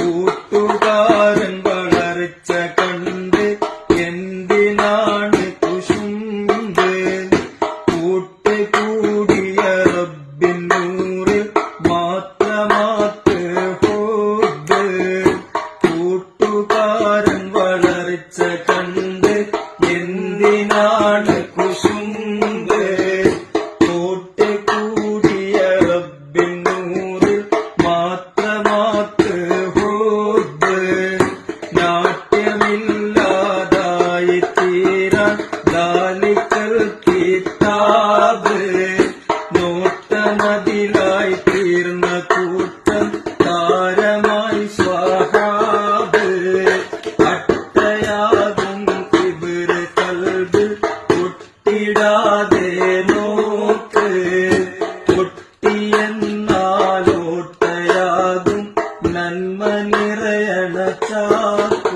കൂട്ടുകാരൻ വളർച്ച കണ്ട് എന്തിനാണ് കുശുമ്പ് കൂട്ടുകൂടിയ റബ്ബിൻ നൂറിൽ മാത്രമാത്ത് ഹുബ്ബ് കൂട്ടുകാരൻ വളർച്ച കണ്ട് എന്തിനാണ് കുശുമ്പ് കൂട്ടുകൂടിയ റബ്ബിൻ നൂറിൽ മാത്രമാത്ത് ഹുബ്ബ് നാട്യമില്ലാതായി തീരാൻ ദാലിക്കൽ കിതാബ് നോട്ടമതിലായി തീർന്ന കൂട്ടം താരമായി സ്വഹാബ് അട്ടയാകും കിബ്റ് കൽബ് പൊട്ടിടാതെ നോക്ക് പൊട്ടിയെന്നാലോട്ടയാകും നന്മ നിറയണ ചാക്ക്.